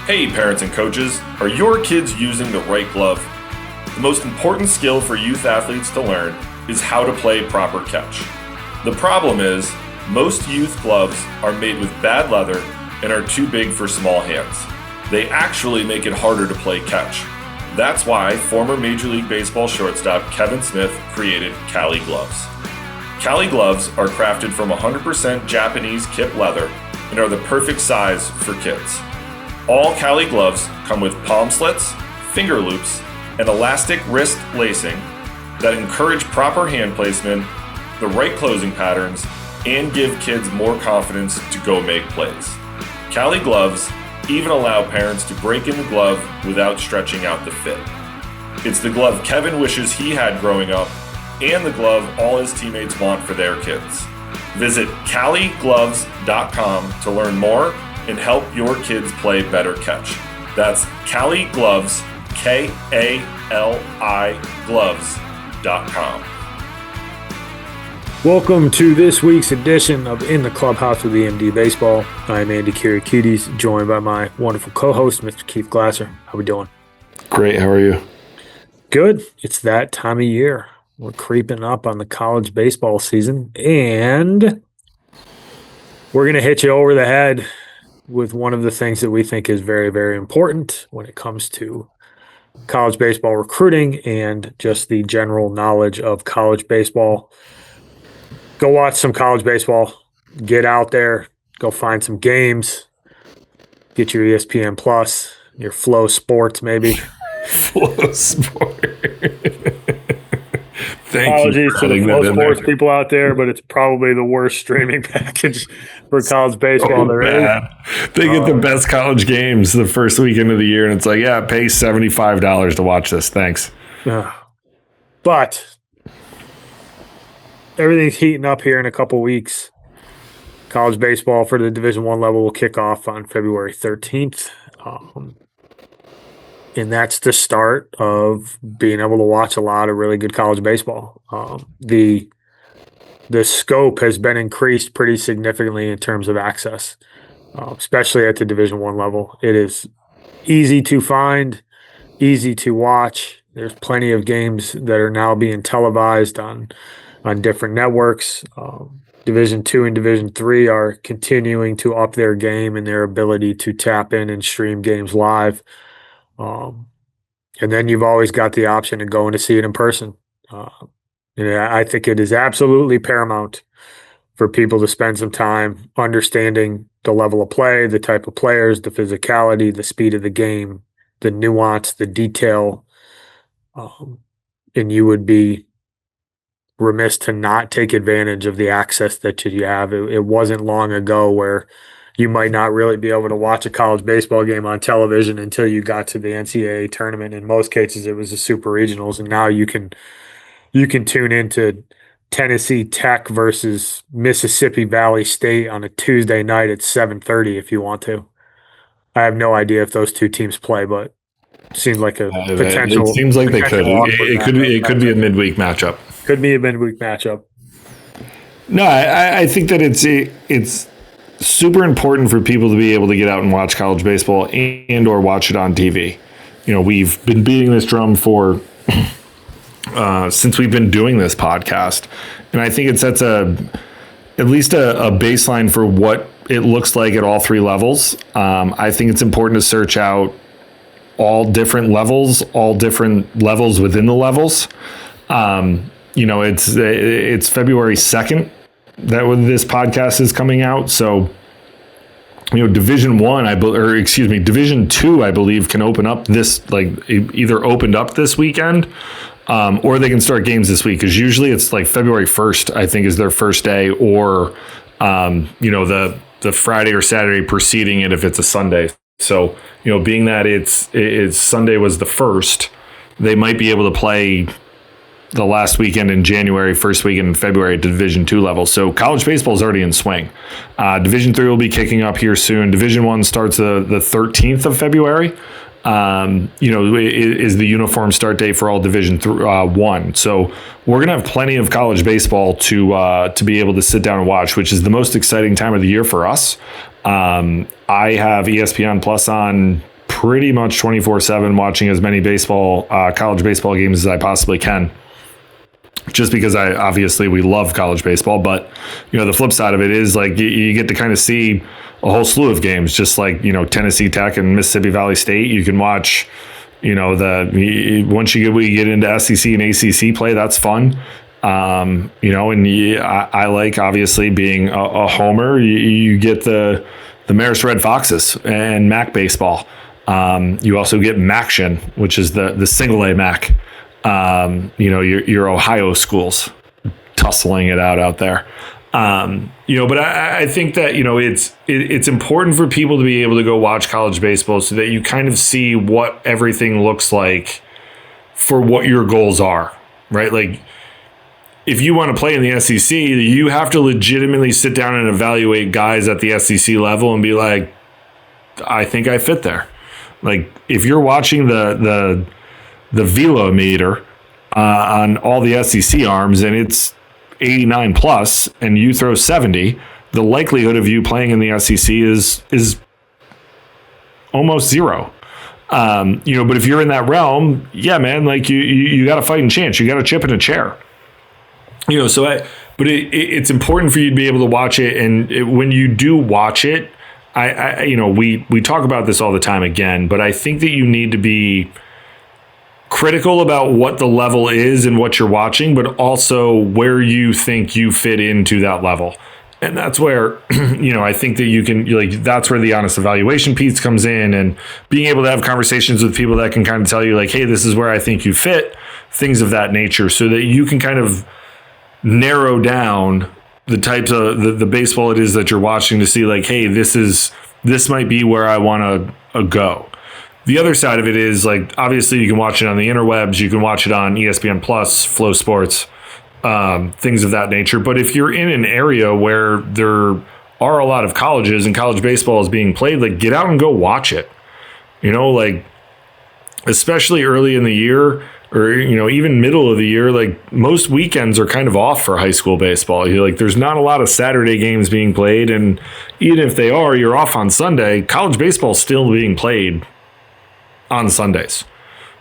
Hey parents and coaches, are your kids using the right glove? The most important skill for youth athletes to learn is how to play proper catch. The problem is, most youth gloves are made with bad leather and are too big for small hands. They actually make it harder to play catch. That's why former Major League Baseball shortstop Kevin Smith created Cali gloves. Cali gloves are crafted from 100% Japanese kip leather and are the perfect size for kids. All Cali gloves come with palm slits, finger loops, and elastic wrist lacing that encourage proper hand placement, the right closing patterns, and give kids more confidence to go make plays. Cali gloves even allow parents to break in the glove without stretching out the fit. It's the glove Kevin wishes he had growing up, and the glove all his teammates want for their kids. Visit caligloves.com to learn more and help your kids play better catch. That's Cali Gloves, K-A-L-I gloves.com. Welcome to this week's edition of In the Clubhouse with EMD Baseball. I'm Andy Kiriakidis, joined by my wonderful co-host, Mr. Keith Glasser. How we doing? Great. How are you? Good. It's that time of year. We're creeping up on the college baseball season, and we're going to hit you over the head with one of the things that we think is very, very important when it comes to college baseball recruiting and just the general knowledge of college baseball. Go watch some college baseball. Get out there. Go find some games. Get your ESPN Plus, your Flow Sports maybe. Flow Sport. Apologies to the Flow Sports people out there, but it's probably the worst streaming package for college baseball there is. They get the best college games the first weekend of the year, and it's like, yeah, pay $75 to watch this. Thanks. But everything's heating up here in a couple weeks. College baseball for the Division I level will kick off on February 13th. And that's the start of being able to watch a lot of really good college baseball. The scope has been increased pretty significantly in terms of access, especially at the Division I level. It is easy to find, easy to watch. There's plenty of games that are now being televised on different networks. Division II and Division III are continuing to up their game and their ability to tap in and stream games live. And then you've always got the option of going to see it in person. I think it is absolutely paramount for people to spend some time understanding the level of play, the type of players, the physicality, the speed of the game, the nuance, the detail. And you would be remiss to not take advantage of the access that you have. It wasn't long ago where you might not really be able to watch a college baseball game on television until you got to the NCAA tournament. In most cases, it was the super regionals, and now you can tune into Tennessee Tech versus Mississippi Valley State on a Tuesday night at 7:30 if you want to. I have no idea if those two teams play, but it seems like a potential. It seems like they could. It could be a midweek matchup. Could be a midweek matchup. No, I think that it's super important for people to be able to get out and watch college baseball and or watch it on TV. You know, we've been beating this drum for since we've been doing this podcast, and I think it sets at least a baseline for what it looks like at all three levels. I think it's important to search out all different levels within the levels. It's February 2nd that when this podcast is coming out. So, Division II, I believe, can open up either opened up this weekend, or they can start games this week. Cause usually it's like February 1st, I think is their first day, or, the Friday or Saturday preceding it if it's a Sunday. So, being that it's Sunday was the first, they might be able to play the last weekend in January, first weekend in February at Division II level. So college baseball is already in swing. Division III will be kicking up here soon. Division I starts the 13th of February. Is the uniform start date for all Division I. So we're going to have plenty of college baseball to be able to sit down and watch, which is the most exciting time of the year for us. I have ESPN Plus on pretty much 24/7 watching as many college baseball games as I possibly can. Just because we love college baseball, but the flip side of it is like you get to kind of see a whole slew of games, just like Tennessee Tech and Mississippi Valley State. You can watch, once we get into SEC and ACC play, that's fun. And I like, obviously, being a homer. You get the Marist Red Foxes and MAC baseball. You also get MACtion, which is the single A MAC. Your Ohio schools tussling it out there. But I think that, it's important for people to be able to go watch college baseball so that you kind of see what everything looks like for what your goals are, right? Like, if you want to play in the SEC, you have to legitimately sit down and evaluate guys at the SEC level and be like, I think I fit there. Like, if you're watching the velo meter on all the SEC arms and it's 89 plus and you throw 70, the likelihood of you playing in the SEC is almost zero. But if you're in that realm, yeah, man, like you got a fighting chance. You got a chip in a chair. It's important for you to be able to watch it. And when you do watch it, we talk about this all the time again, but I think that you need to be critical about what the level is and what you're watching, but also where you think you fit into that level. And that's where, I think that you can, that's where the honest evaluation piece comes in, and being able to have conversations with people that can kind of tell you like, hey, this is where I think you fit, things of that nature, so that you can kind of narrow down the types of the baseball it is that you're watching to see like, hey, this might be where I want to go. The other side of it is like, obviously you can watch it on the interwebs, you can watch it on ESPN Plus, Flow Sports, things of that nature. But if you're in an area where there are a lot of colleges and college baseball is being played, like, get out and go watch it. Like, especially early in the year, or even middle of the year, like, most weekends are kind of off for high school baseball. There's not a lot of Saturday games being played, and even if they are, you're off on Sunday. College baseball is still being played on Sundays.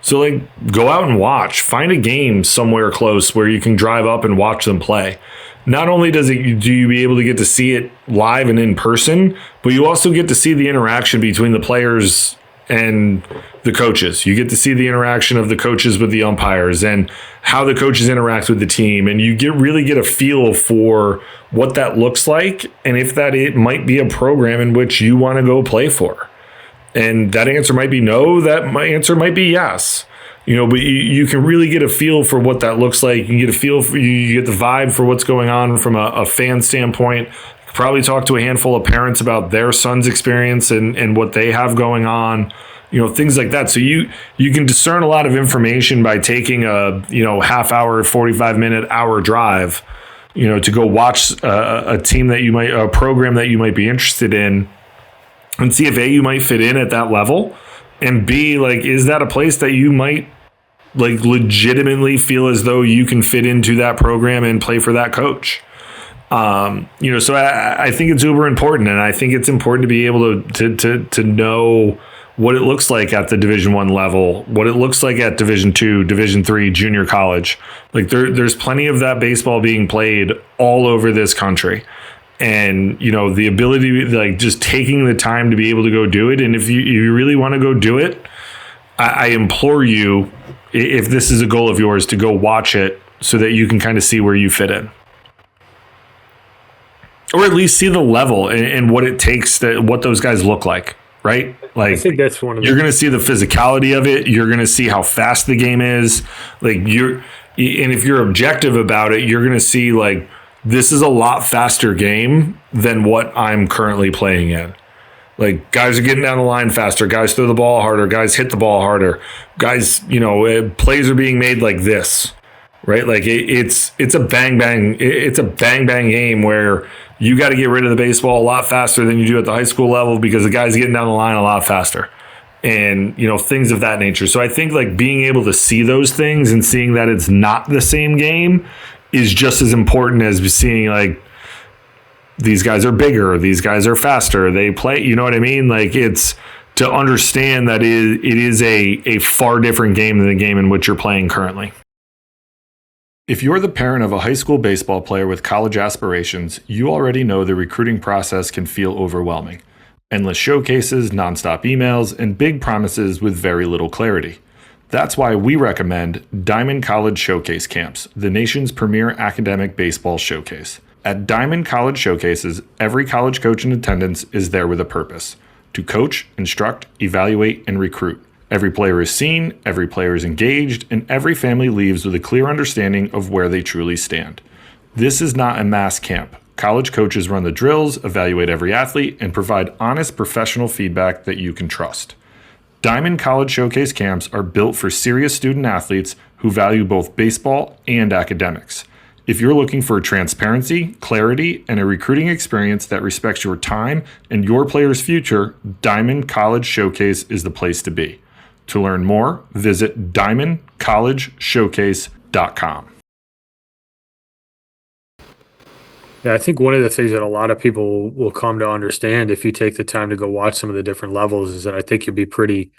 So go out and watch. Find a game somewhere close where you can drive up and watch them play. Not only do you be able to get to see it live and in person, but you also get to see the interaction between the players and the coaches. You get to see the interaction of the coaches with the umpires and how the coaches interact with the team. And you really get a feel for what that looks like, and if it might be a program in which you want to go play for. And that answer might be no, answer might be yes. But you can really get a feel for what that looks like. You can get a feel for, you get the vibe for what's going on from a fan standpoint. Probably talk to a handful of parents about their son's experience and what they have going on, things like that. So you can discern a lot of information by taking a, half hour, 45-minute, hour drive, to go watch a program that you might be interested in, and see if A, you might fit in at that level, and B, is that a place that you might legitimately feel as though you can fit into that program and play for that coach. So I think it's uber important, and I think it's important to be able to know what it looks like at the Division I level, what it looks like at Division II, Division III, junior college. There's plenty of that baseball being played all over this country. And, the ability, just taking the time to be able to go do it. And if you really want to go do it, I implore you, if this is a goal of yours, to go watch it so that you can kind of see where you fit in. Or at least see the level and what it takes, what those guys look like, right? I think that's one of you're going to see the physicality of it. You're going to see how fast the game is. And if you're objective about it, you're going to see this is a lot faster game than what I'm currently playing in. Guys are getting down the line faster. Guys throw the ball harder. Guys hit the ball harder. Guys, plays are being made like this, right? It's a bang bang. It's a bang bang game where you got to get rid of the baseball a lot faster than you do at the high school level because the guy's getting down the line a lot faster, and things of that nature. So I think being able to see those things and seeing that it's not the same game is just as important as seeing these guys are bigger, these guys are faster, they play, you know what I mean? It's to understand that it is a far different game than the game in which you're playing currently. If you're the parent of a high school baseball player with college aspirations, you already know the recruiting process can feel overwhelming. Endless showcases, nonstop emails, and big promises with very little clarity. That's why we recommend Diamond College Showcase Camps, the nation's premier academic baseball showcase. At Diamond College Showcases, every college coach in attendance is there with a purpose: to coach, instruct, evaluate, and recruit. Every player is seen, every player is engaged, and every family leaves with a clear understanding of where they truly stand. This is not a mass camp. College coaches run the drills, evaluate every athlete, and provide honest professional feedback that you can trust. Diamond College Showcase Camps are built for serious student athletes who value both baseball and academics. If you're looking for transparency, clarity, and a recruiting experience that respects your time and your player's future, Diamond College Showcase is the place to be. To learn more, visit diamondcollegeshowcase.com. Yeah, I think one of the things that a lot of people will come to understand if you take the time to go watch some of the different levels is that I think you'll be pretty,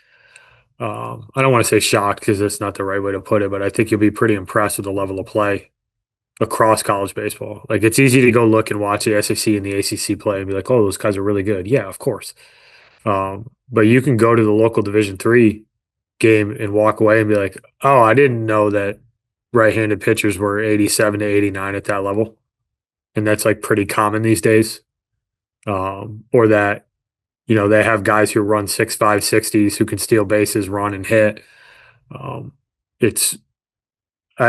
I don't want to say shocked because that's not the right way to put it, but I think you'll be pretty impressed with the level of play across college baseball. Like, it's easy to go look and watch the SEC and the ACC play and be like, oh, those guys are really good. Yeah, of course. But you can go to the local Division III game and walk away and be like, oh, I didn't know that right-handed pitchers were 87 to 89 at that level. And that's like pretty common these days. Or that, they have guys who run 6'5", 60s who can steal bases, run and hit. I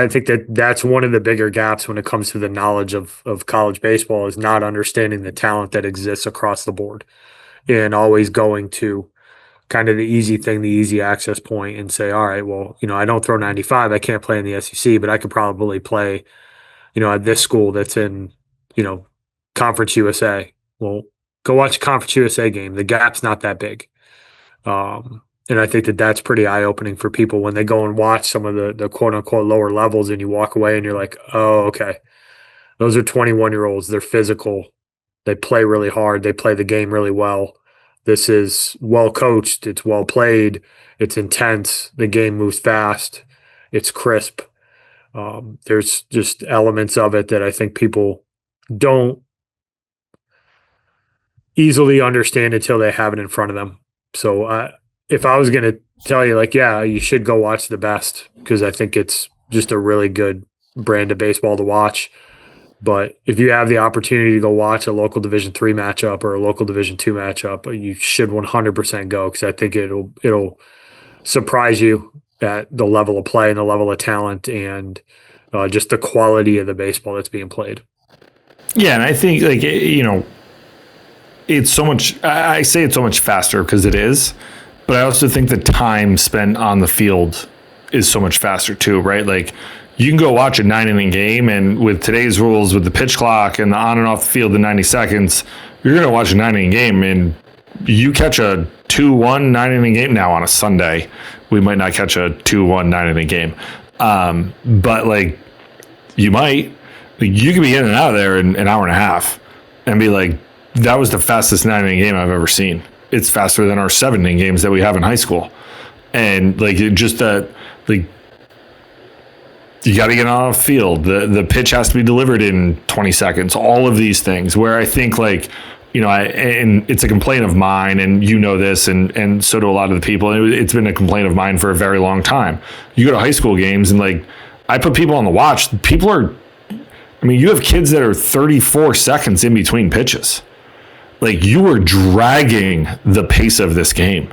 think that's one of the bigger gaps when it comes to the knowledge of college baseball, is not understanding the talent that exists across the board and always going to kind of the easy thing, the easy access point, and say, all right, well, I don't throw 95. I can't play in the SEC, but I could probably play, at this school that's in, Conference USA. Well, go watch a Conference USA game. The gap's not that big. And I think that's pretty eye-opening for people when they go and watch some of the quote-unquote lower levels, and you walk away and you're like, oh, okay. Those are 21-year-olds. They're physical. They play really hard. They play the game really well. This is well coached. It's well played. It's intense. The game moves fast. It's crisp. There's just elements of it that I think people don't easily understand until they have it in front of them. So if I was going to tell you, yeah, you should go watch the best, because I think it's just a really good brand of baseball to watch. But if you have the opportunity to go watch a local Division III matchup or a local Division II matchup, you should 100% go, because I think it'll surprise you at the level of play and the level of talent and just the quality of the baseball that's being played. Yeah, and I think it's so much. I say it's so much faster because it is, but I also think the time spent on the field is so much faster too, right? Like, you can go watch a 9-inning game, and with today's rules, with the pitch clock and the on and off the field in 90 seconds, you're going to watch a 9-inning game, and you catch a 2-1 9-inning game now on a Sunday. We might not catch a 2-1 9-inning game, but you might. You could be in and out of there in an hour and a half and be like, that was the fastest 9-inning game I've ever seen. It's faster than our 7-inning games that we have in high school. And you got to get on a field. The pitch has to be delivered in 20 seconds. All of these things where I think and it's a complaint of mine, and this, and so do a lot of the people. It's been a complaint of mine for a very long time. You go to high school games and I put people on the watch. You have kids that are 34 seconds in between pitches. You are dragging the pace of this game.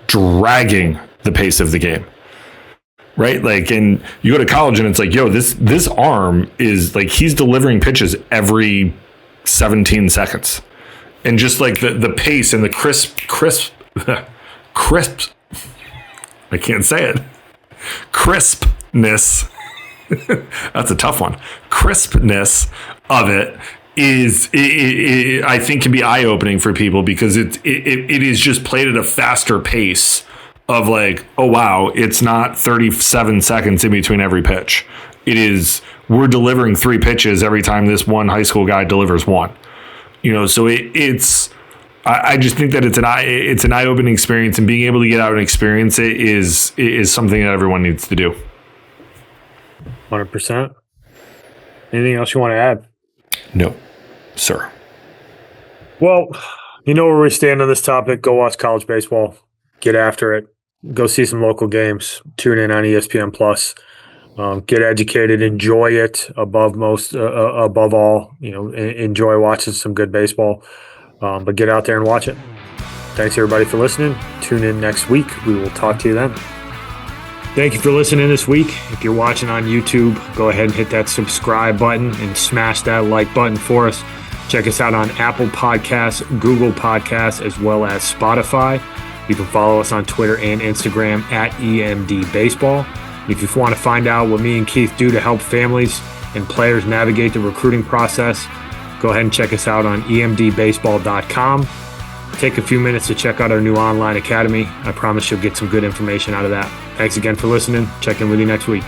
Dragging the pace of the game. Right? And you go to college and it's this arm is he's delivering pitches every 17 seconds. And just the pace and the crisp, I can't say it. Crispness. That's a tough one. Crispness of it is, I think, can be eye-opening for people, because it is just played at a faster pace of oh wow, it's not 37 seconds in between every pitch. It is, we're delivering 3 pitches every time this one high school guy delivers one. So it's I just think that it's an eye-opening experience, and being able to get out and experience it is something that everyone needs to do. 100%. Anything else you want to add? No, sir. Well, you know where we stand on this topic. Go watch college baseball. Get after it. Go see some local games. Tune in on ESPN Plus. Get educated. Enjoy it above all. Enjoy watching some good baseball. But get out there and watch it. Thanks everybody for listening. Tune in next week. We will talk to you then. Thank you for listening this week. If you're watching on YouTube, go ahead and hit that subscribe button and smash that like button for us. Check us out on Apple Podcasts, Google Podcasts, as well as Spotify. You can follow us on Twitter and Instagram at EMD Baseball. If you want to find out what me and Keith do to help families and players navigate the recruiting process, go ahead and check us out on emdbaseball.com. Take a few minutes to check out our new online academy. I promise you'll get some good information out of that. Thanks again for listening. Check in with you next week.